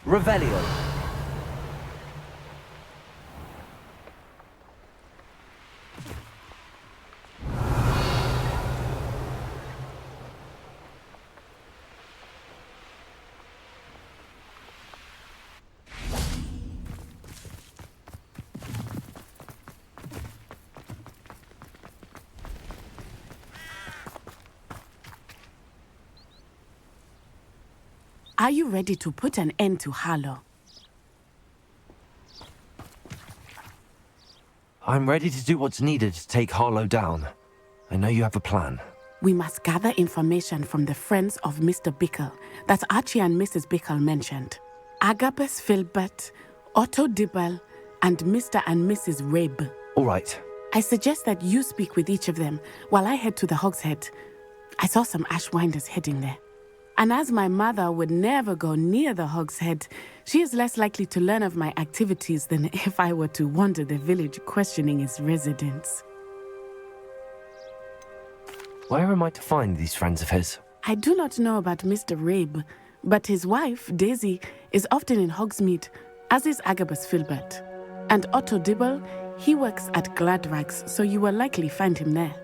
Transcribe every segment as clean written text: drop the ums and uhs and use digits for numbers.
Revelio. Are you ready to put an end to Harlow? I'm ready to do what's needed to take Harlow down. I know you have a plan. We must gather information from the friends of Mr. Bickle that Archie and Mrs. Bickle mentioned. Agabus Filbert, Otto Dibble, and Mr. and Mrs. Rabe. All right. I suggest that you speak with each of them while I head to the Hogshead. I saw some Ashwinders heading there. And as my mother would never go near the Hogshead, she is less likely to learn of my activities than if I were to wander the village questioning its residents. Where am I to find these friends of his? I do not know about Mr. Rabe, but his wife, Daisy, is often in Hogsmeade, as is Agabus Filbert. And Otto Dibble, he works at Gladrags, so you will likely find him there.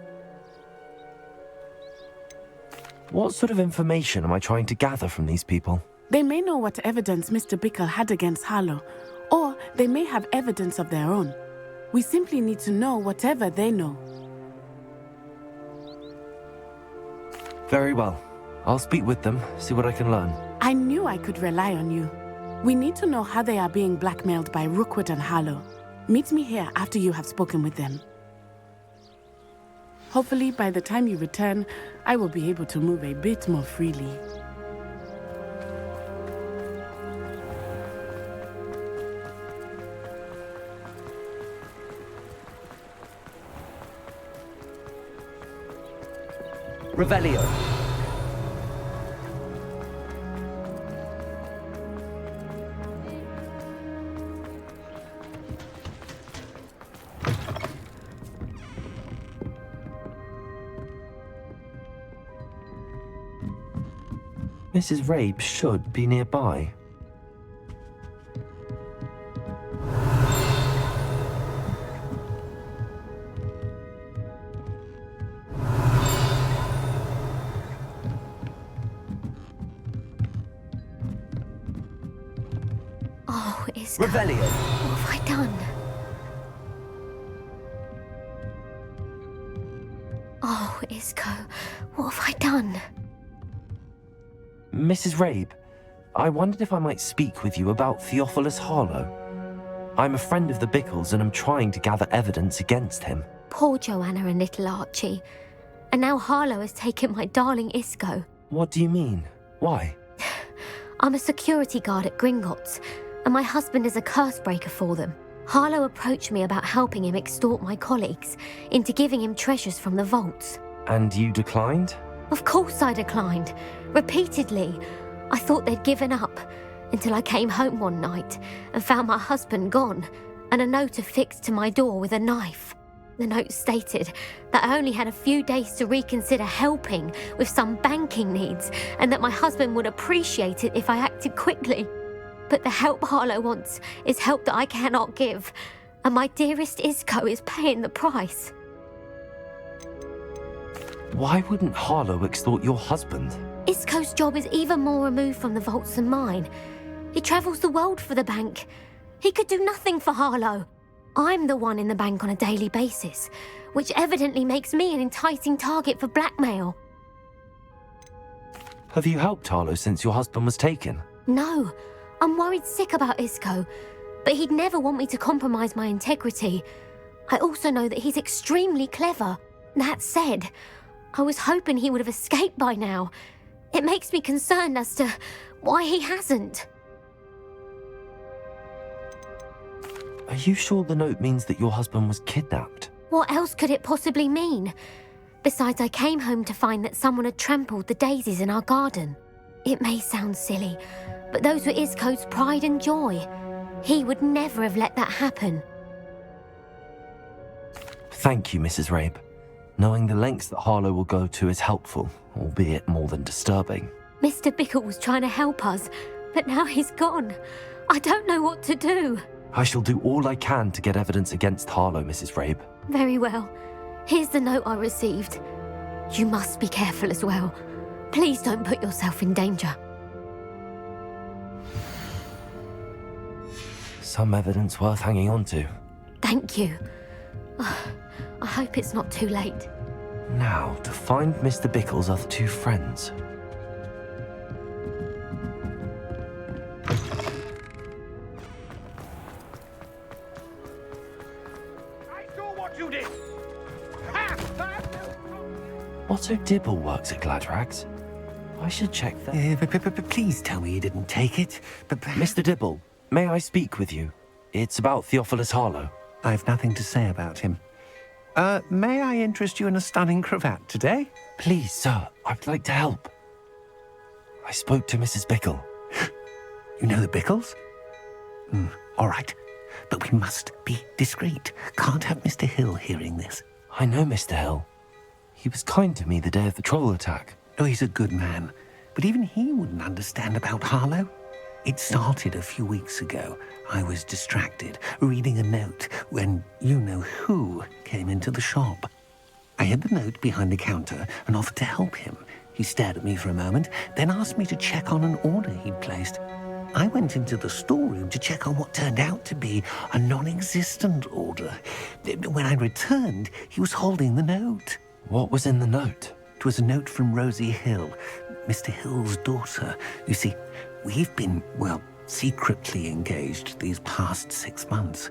What sort of information am I trying to gather from these people? They may know what evidence Mr. Bickle had against Harlow, or they may have evidence of their own. We simply need to know whatever they know. Very well. I'll speak with them, see what I can learn. I knew I could rely on you. We need to know how they are being blackmailed by Rookwood and Harlow. Meet me here after you have spoken with them. Hopefully, by the time you return, I will be able to move a bit more freely. Revelio. Mrs. Rabe should be nearby. Oh, Isco. Revelio. What have I done? Oh, Isco. What have I done? Mrs. Rabe, I wondered if I might speak with you about Theophilus Harlow. I'm a friend of the Bickles and I'm trying to gather evidence against him. Poor Joanna and little Archie. And now Harlow has taken my darling Isco. What do you mean? Why? I'm a security guard at Gringotts, and my husband is a curse breaker for them. Harlow approached me about helping him extort my colleagues into giving him treasures from the vaults. And you declined? Of course I declined. Repeatedly. I thought they'd given up, until I came home one night and found my husband gone, and a note affixed to my door with a knife. The note stated that I only had a few days to reconsider helping with some banking needs, and that my husband would appreciate it if I acted quickly. But the help Harlow wants is help that I cannot give, and my dearest Isco is paying the price. Why wouldn't Harlow extort your husband? Isco's job is even more removed from the vaults than mine. He travels the world for the bank. He could do nothing for Harlow. I'm the one in the bank on a daily basis, which evidently makes me an enticing target for blackmail. Have you helped Harlow since your husband was taken? No, I'm worried sick about Isco, but he'd never want me to compromise my integrity. I also know that he's extremely clever. That said, I was hoping he would have escaped by now. It makes me concerned as to why he hasn't. Are you sure the note means that your husband was kidnapped? What else could it possibly mean? Besides, I came home to find that someone had trampled the daisies in our garden. It may sound silly, but those were Isco's pride and joy. He would never have let that happen. Thank you, Mrs. Rabe. Knowing the lengths that Harlow will go to is helpful, albeit more than disturbing. Mr. Bickle was trying to help us, But now he's gone. I don't know what to do. I shall do all I can to get evidence against Harlow, Mrs. Rabe. Very well. Here's the note I received. You must be careful as well. Please don't put yourself in danger. Some evidence worth hanging on to. Thank you. I hope it's not too late. Now, to find Mr. Bickle's other two friends. I saw what you did! Otto Dibble works at Gladrags. I should check that. Please tell me you didn't take it. Mr. Dibble, may I speak with you? It's about Theophilus Harlow. I've nothing to say about him. May I interest you in a stunning cravat today? Please, sir, I'd like to help. I spoke to Mrs. Bickle. You know the Bickles? All right. But we must be discreet. Can't have Mr. Hill hearing this. I know Mr. Hill. He was kind to me the day of the troll attack. Oh, he's a good man. But even he wouldn't understand about Harlow. It started a few weeks ago. I was distracted, reading a note, when you-know-who came into the shop. I hid the note behind the counter and offered to help him. He stared at me for a moment, then asked me to check on an order he'd placed. I went into the storeroom to check on what turned out to be a non-existent order. When I returned, he was holding the note. What was in the note? It was a note from Rosie Hill, Mr. Hill's daughter. You see, we've been, secretly engaged these past 6 months.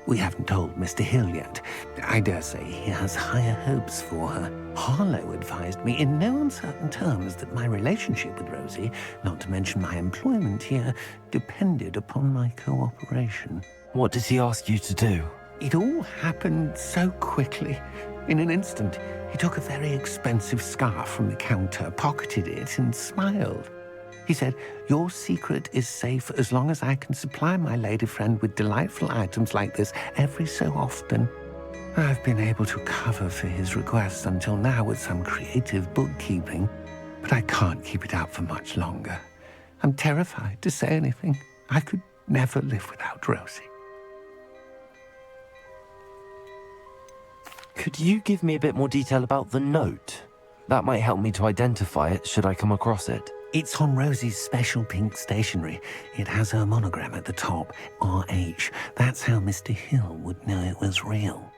We haven't told Mr. Hill yet. I dare say he has higher hopes for her. Harlow advised me in no uncertain terms that my relationship with Rosie, not to mention my employment here, depended upon my cooperation. What did he ask you to do? It all happened so quickly. In an instant, he took a very expensive scarf from the counter, pocketed it, and smiled. He said, "Your secret is safe as long as I can supply my lady friend with delightful items like this every so often." I've been able to cover for his requests until now with some creative bookkeeping, but I can't keep it up for much longer. I'm terrified to say anything. I could never live without Rosie. Could you give me a bit more detail about the note? That might help me to identify it should I come across it. It's on Rosie's special pink stationery. It has her monogram at the top, RH. That's how Mr. Hill would know it was real.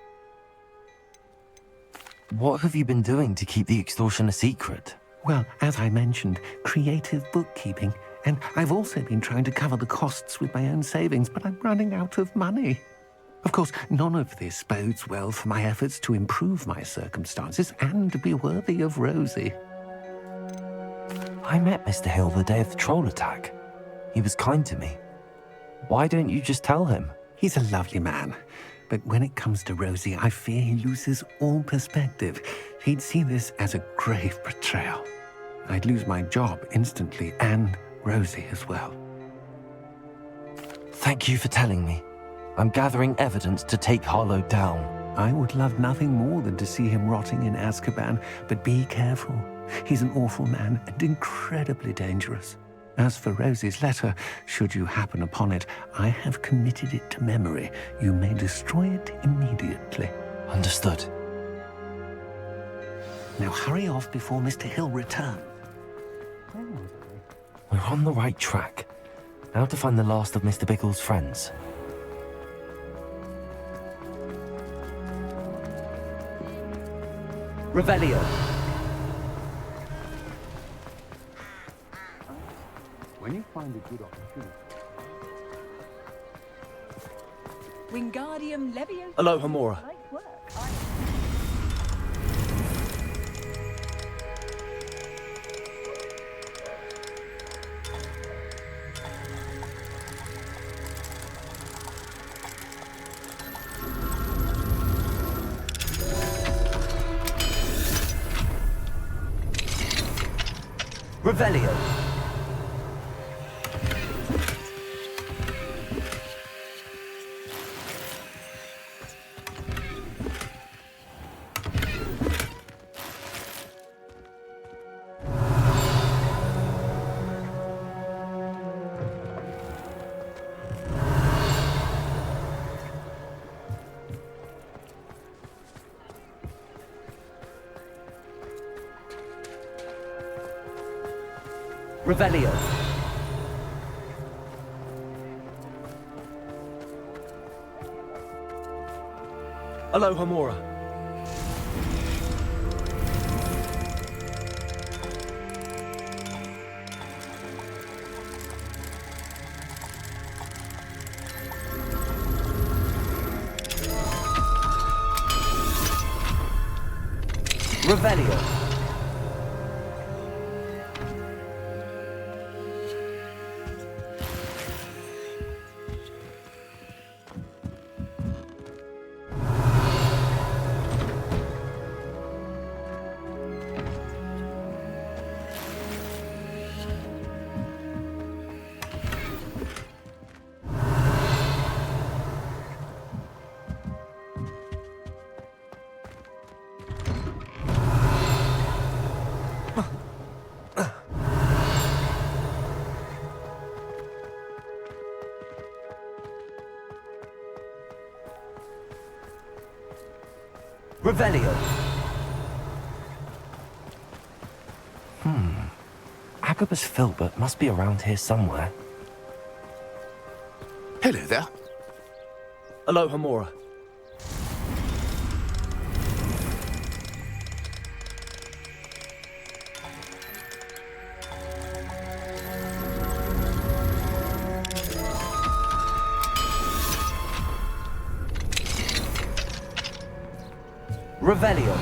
What have you been doing to keep the extortion a secret? Well, as I mentioned, creative bookkeeping. And I've also been trying to cover the costs with my own savings, but I'm running out of money. Of course, none of this bodes well for my efforts to improve my circumstances and to be worthy of Rosie. I met Mr. Hill the day of the troll attack. He was kind to me. Why don't you just tell him? He's a lovely man. But when it comes to Rosie, I fear he loses all perspective. He'd see this as a grave betrayal. I'd lose my job instantly, and Rosie as well. Thank you for telling me. I'm gathering evidence to take Harlow down. I would love nothing more than to see him rotting in Azkaban, but be careful. He's an awful man and incredibly dangerous. As for Rosie's letter, should you happen upon it, I have committed it to memory. You may destroy it immediately. Understood. Now hurry off before Mr. Hill returns. We're on the right track. Now to find the last of Mr. Bickle's friends. Revelio. When you find a good opportunity. Wingardium Leviosa. Hello, Hamora. Nice work. Revelio. Revelio. Aloha Mora. Revelio. Revelio. Agabus Filbert must be around here somewhere. Hello there. Aloha Mora. Revelio.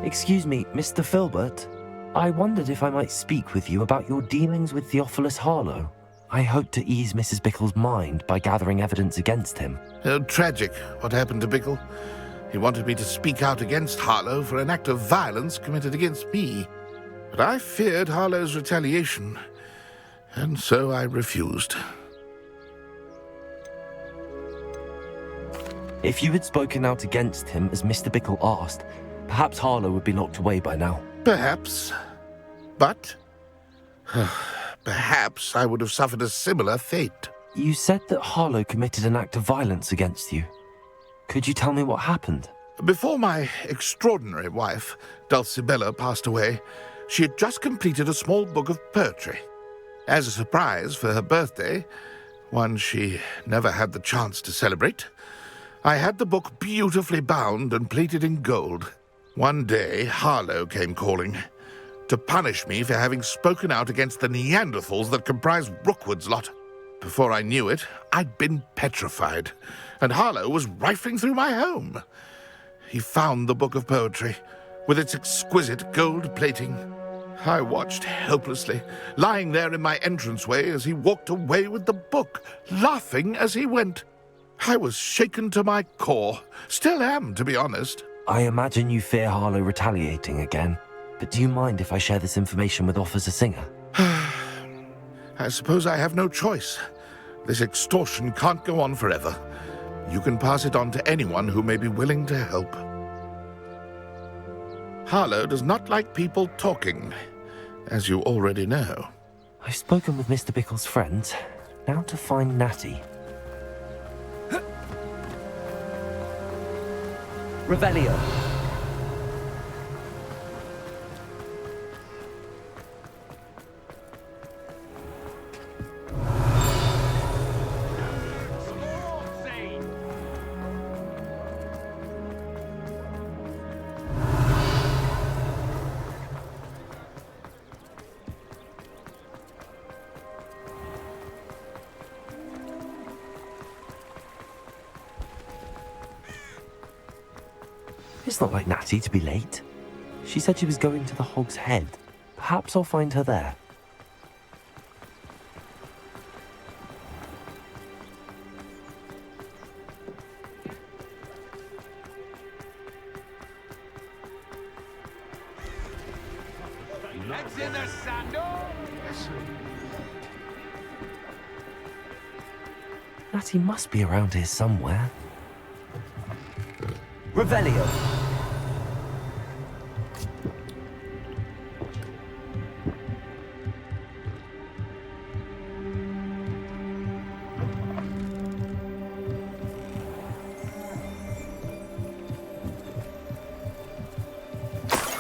Excuse me, Mr. Filbert. I wondered if I might speak with you about your dealings with Theophilus Harlow. I hope to ease Mrs. Bickle's mind by gathering evidence against him. Oh, tragic, what happened to Bickle. He wanted me to speak out against Harlow for an act of violence committed against me. But I feared Harlow's retaliation, and so I refused. If you had spoken out against him as Mr. Bickle asked, perhaps Harlow would be locked away by now. Perhaps. But perhaps I would have suffered a similar fate. You said that Harlow committed an act of violence against you. Could you tell me what happened? Before my extraordinary wife, Dulcibella, passed away, she had just completed a small book of poetry. As a surprise for her birthday, one she never had the chance to celebrate, I had the book beautifully bound and plated in gold. One day, Harlow came calling to punish me for having spoken out against the Neanderthals that comprise Rookwood's lot. Before I knew it, I'd been petrified, and Harlow was rifling through my home. He found the book of poetry, with its exquisite gold plating. I watched helplessly, lying there in my entranceway as he walked away with the book, laughing as he went. I was shaken to my core, still am, to be honest. I imagine you fear Harlow retaliating again, but do you mind if I share this information with Officer Singer? I suppose I have no choice. This extortion can't go on forever. You can pass it on to anyone who may be willing to help. Harlow does not like people talking, as you already know. I've spoken with Mr. Bickle's friends. Now to find Natty. Revelio. It's not like Natty to be late. She said she was going to the Hog's Head. Perhaps I'll find her there. That's in the sandal. Natty must be around here somewhere. Revelio.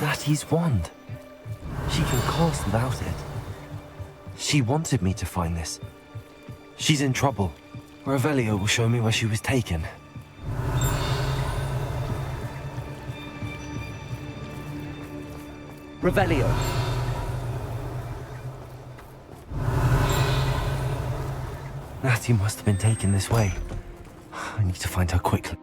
Natty's wand. She can cast without it. She wanted me to find this. She's in trouble. Revelio will show me where she was taken. Revelio. Natty must have been taken this way. I need to find her quickly.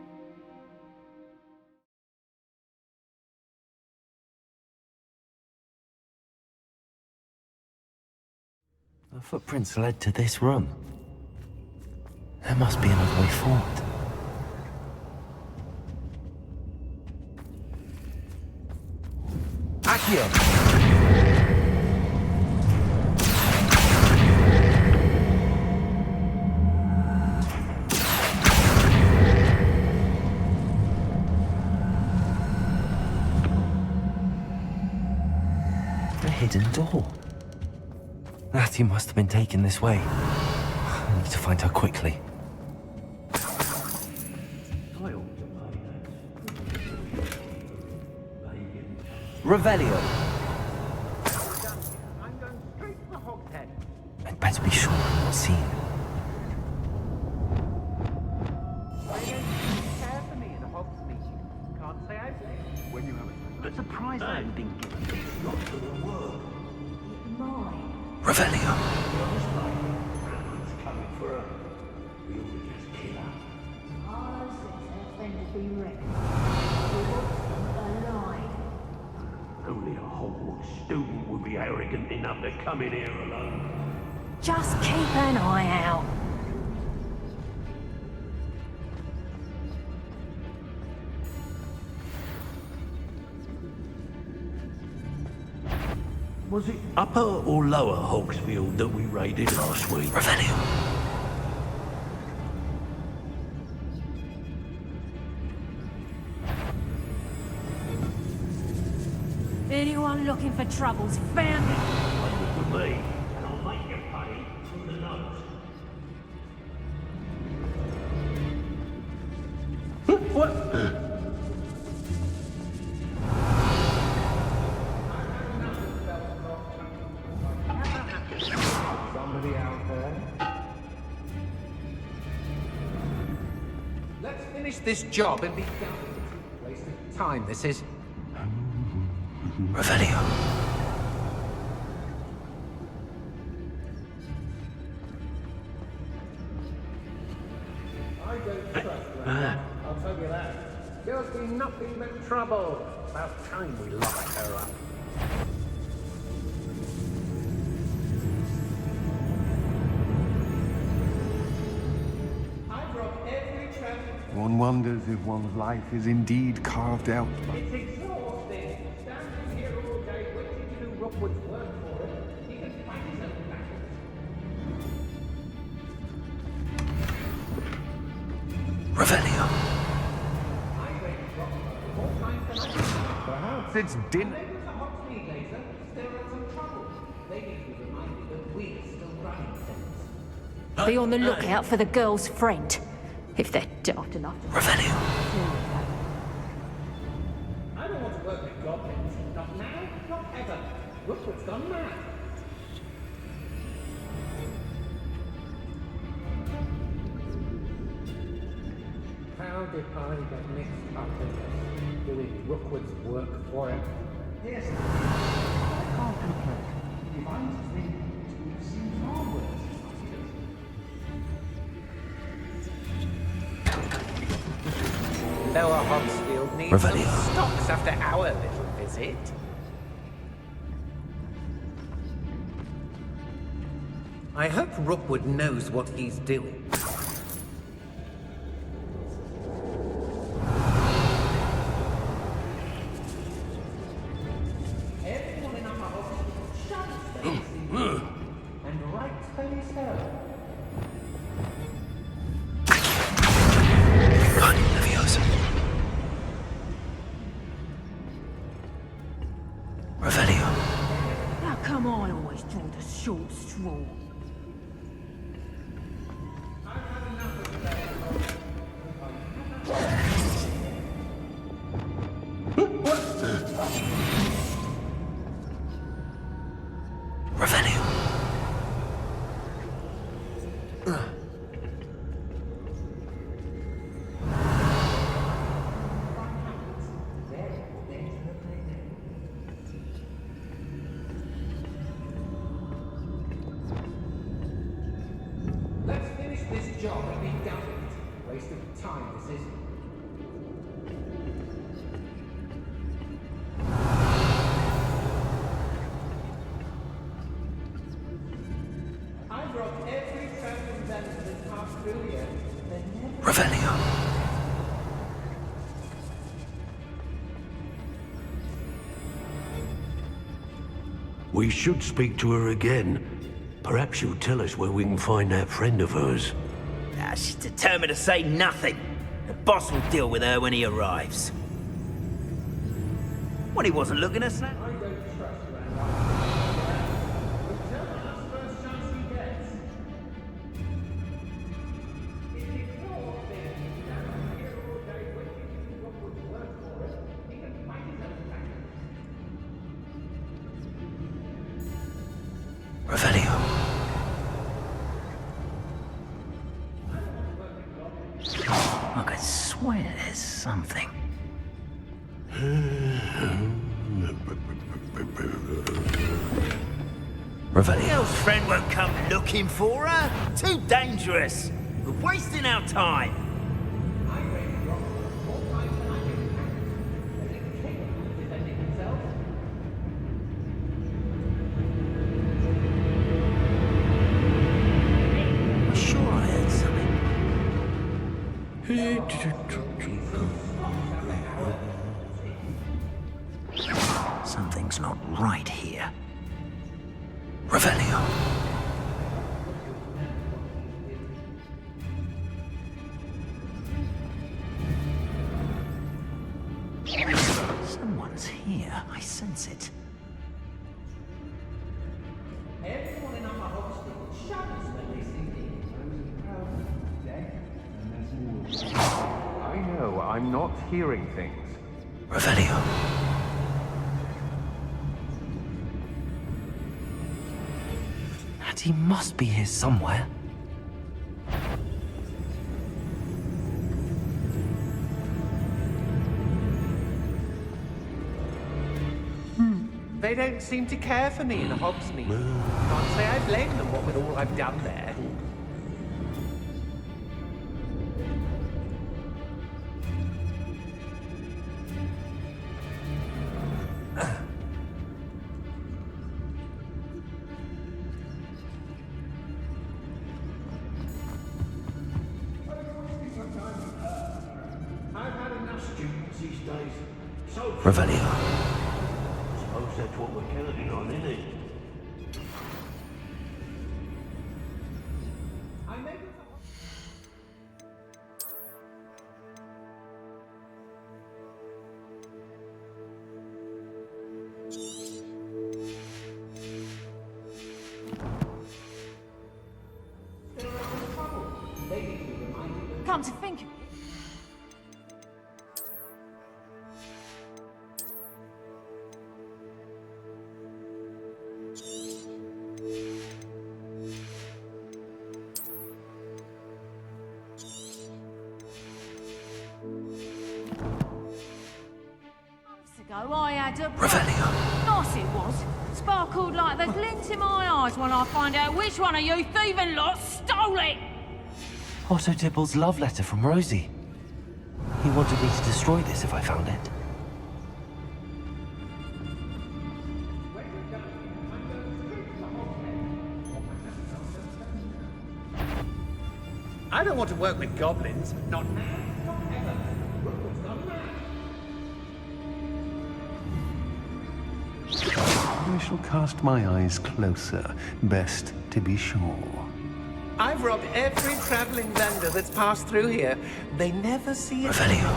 The footprints led to this room. There must be another way forward. Accio. A hidden door. Natty must have been taken this way. I need to find her quickly. Revelio. I'm going straight for Hogshead. I'd better be sure I'm not seen. Care for me in a Hogsmeade. Can't say I say. When you have it. But surprised I haven't been given this lot of the world. Revelio. Only a Hogwarts student would be arrogant enough to come in here alone. Just keep an eye out. Was it upper or lower Hogsmeade that we raided last week? Revelio. Anyone looking for troubles found me. Look at me, and I'll make you pay through the nose. What? Somebody out there? Let's finish this job and be done. Waste of time, this is. Revelio. I don't trust her. I'll tell you that. There'll be nothing but trouble. About time we lock her up. I broke every trap. One wonders if one's life is indeed carved out. It's exhausting. Standing here all day waiting to do Rookwood's work for it. He can fight his own battles. Revelio. Perhaps it's dinner. Maybe it's a Hogsmeade later. Stir up some trouble. They need to be reminded that we're still running things. Be on the lookout for the girl's friend. If they're daft enough to... Revelio. I don't want to work with goblins. Not now, not ever. Rookwood's gone mad. How did I get mixed up in this? Doing Rookwood's work for him? Yes, I can't complain. If I'm to think, it seems far worse. Lower Hogsfield needs Revelio. some stocks after our little visit. I hope Rookwood knows what he's doing. Everyone in our hospital shuns things and rightfully so. Leviosa. Revelio. How come I always draw the short straw? We should speak to her again. Perhaps she'll tell us where we can find that friend of hers. She's determined to say nothing. The boss will deal with her when he arrives. When he wasn't looking at snap. Revelio. I could swear there's something. Revelio. Elle's friend won't come looking for her. Too dangerous. We're wasting our time. I'm sure I heard something. Something's not right here. Revelio. Someone's here. I sense it. Everyone in our Hogsmeade shadows when they see me. I know, I'm not hearing things. Revelio. And he must be here somewhere. They don't seem to care for me in Hogsmeade. Can't say I blame them, what with all I've done there. I've had enough students these days. So Revelio. suppose that's what we're counting on, isn't it? Come to think of it, months ago I had a Revelio. nice it was. Sparkled like the glint in my eyes when I find out which one of you thieving lot stole it. Otto Dibble's love letter from Rosie. He wanted me to destroy this if I found it. I don't want to work with goblins. Not now. Not ever. Rookwood's gone mad. I shall cast my eyes closer, best to be sure. I've robbed every traveling vendor that's passed through here. They never see it. Revelio.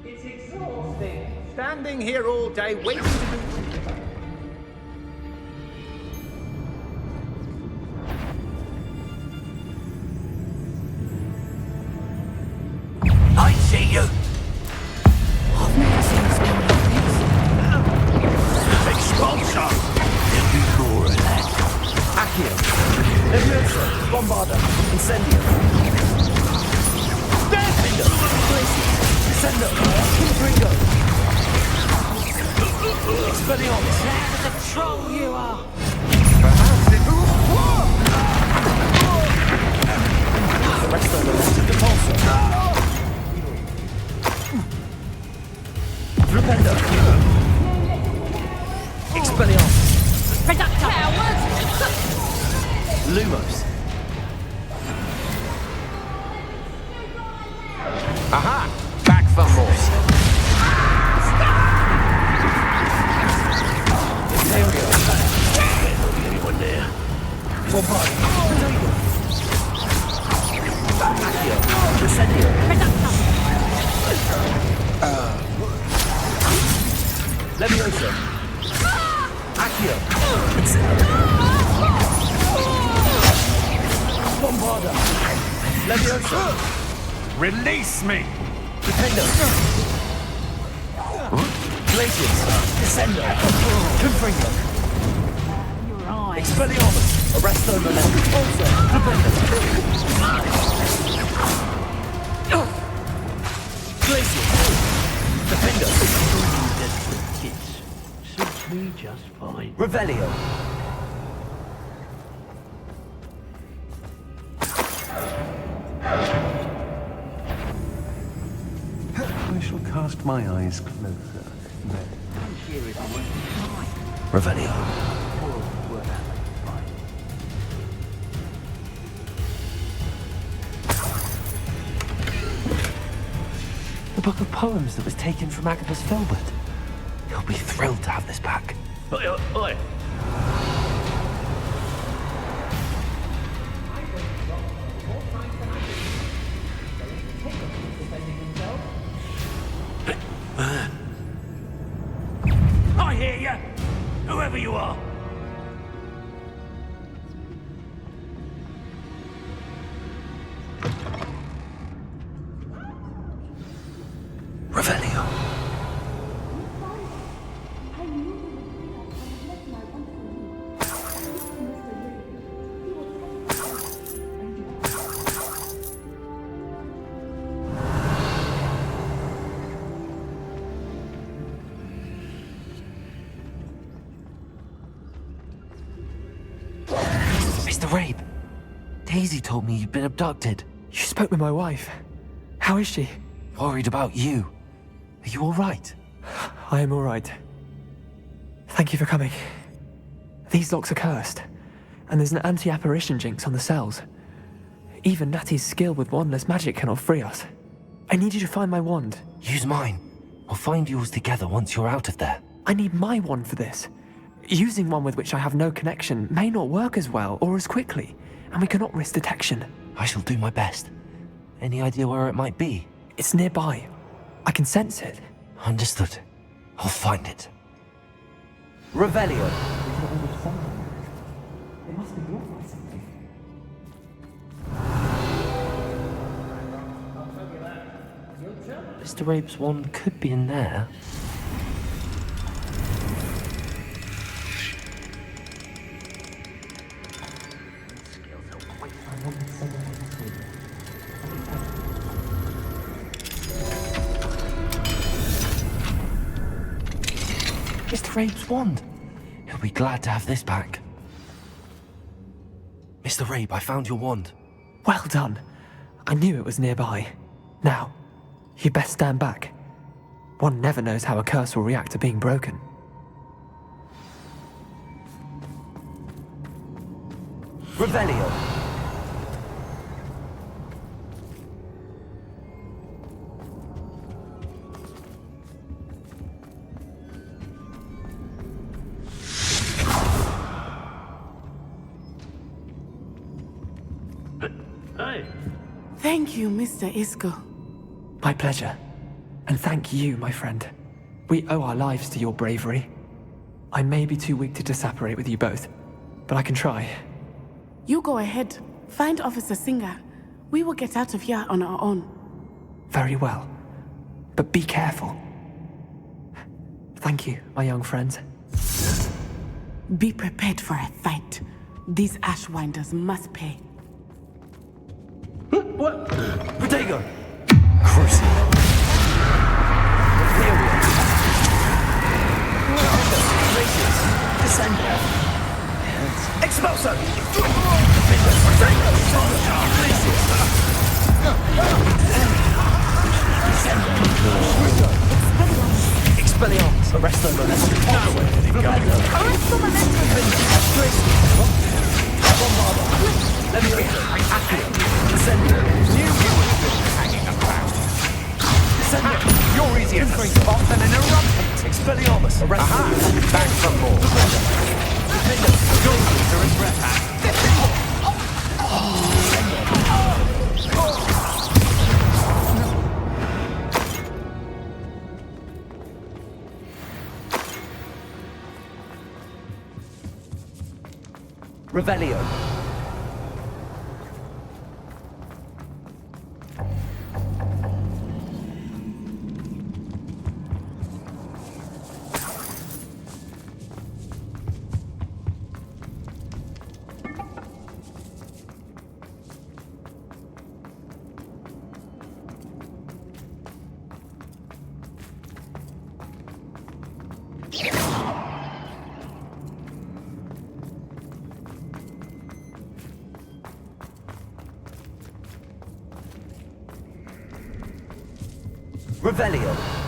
It's exhausting. Standing here all day waiting to do... I see you. I've never seen a spell like this. Expulsor. Accio. Leviosa. Bombarda. Incendio. Defender. Descendo. Confringo. Expelliarmus. That's a troll you are. Perhaps it will... Resto Lorenzo Depulso. Flipendo. Expelliarmus. Reductor. Lumos. Aha! Back for more. here. Leviosa. Accio. Bombarda. Leviosa. Release me! Defender. Glacius. Descender. Confringo. Your eyes. Expelliarmus. Arresto Momentum. Also. Defender. Glacius. Defender. Kids. Suits me just fine. Revelio. I shall cast my eyes closer. There. Revelio. The book of poems that was taken from Agabus Filbert. He'll be thrilled to have this back. Oi, oi, oi. I hear you, whoever you are. Revelio. Mr. Rabe, Daisy told me you'd been abducted. You spoke with my wife. How is she? Worried about you. Are you all right? I am all right. Thank you for coming. These locks are cursed, and there's an anti-apparition jinx on the cells. Even Natty's skill with wandless magic cannot free us. I need you to find my wand. Use mine. We'll find yours together once you're out of there. I need my wand for this. Using one with which I have no connection may not work as well or as quickly, and we cannot risk detection. I shall do my best. Any idea where it might be? It's nearby. I can sense it. Understood. I'll find it. Revelio. It must be brought by something. Mr. Rabe's wand could be in there. Mr. Rabe's wand. He'll be glad to have this back. Mr. Rabe, I found your wand. Well done. I knew it was nearby. Now, you best stand back. One never knows how a curse will react to being broken. Revelio. Hey. Thank you, Mr. Isco. My pleasure. And thank you, my friend. We owe our lives to your bravery. I may be too weak to disapparate with you both, but I can try. You go ahead. Find Officer Singer. We will get out of here on our own. Very well. But be careful. Thank you, my young friends. Be prepared for a fight. These Ashwinders must pay. What? Protego! Crucible. Glacius. Descender. Expulso! Expelliarmus. Arresto Momentum. Arresto Momentum. Bombarda. Leviosa. Accio. Descender. Hanging about. Descender. You're easier to spot than an eruption. Expelliarmus. Arresto. Back from more. Revelio. Revelio.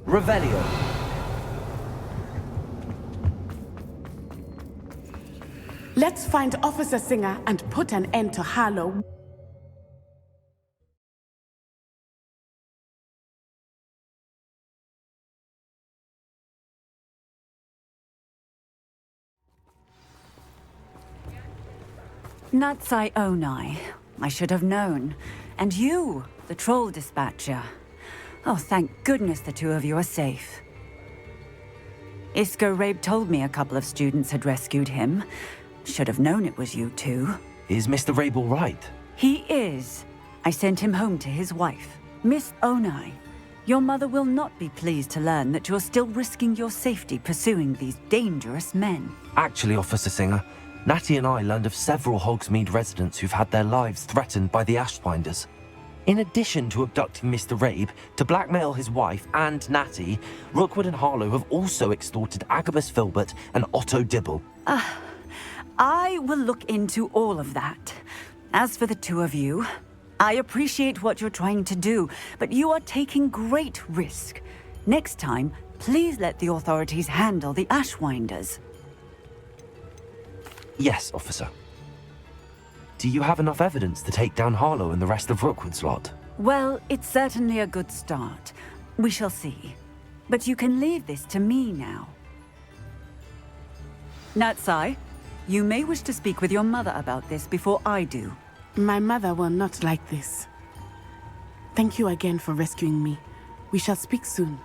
Revelio. Let's find Officer Singer and put an end to Harlow. Natsai Onai. I should have known. And you, the troll dispatcher. Oh, thank goodness the two of you are safe. Isco Rabe told me a couple of students had rescued him. Should have known it was you two. Is Mr. Rabe all right? He is. I sent him home to his wife, Miss Onai. Your mother will not be pleased to learn that you're still risking your safety pursuing these dangerous men. Actually, Officer Singer, Natty and I learned of several Hogsmeade residents who've had their lives threatened by the Ashwinders. In addition to abducting Mr. Rabe to blackmail his wife and Natty, Rookwood and Harlow have also extorted Agabus Filbert and Otto Dibble. I will look into all of that. As for the two of you, I appreciate what you're trying to do, but you are taking great risk. Next time, please let the authorities handle the Ashwinders. Yes, officer. Do you have enough evidence to take down Harlow and the rest of Rookwood's lot? Well, it's certainly a good start. We shall see. But you can leave this to me now. Natsai, you may wish to speak with your mother about this before I do. My mother will not like this. Thank you again for rescuing me. We shall speak soon.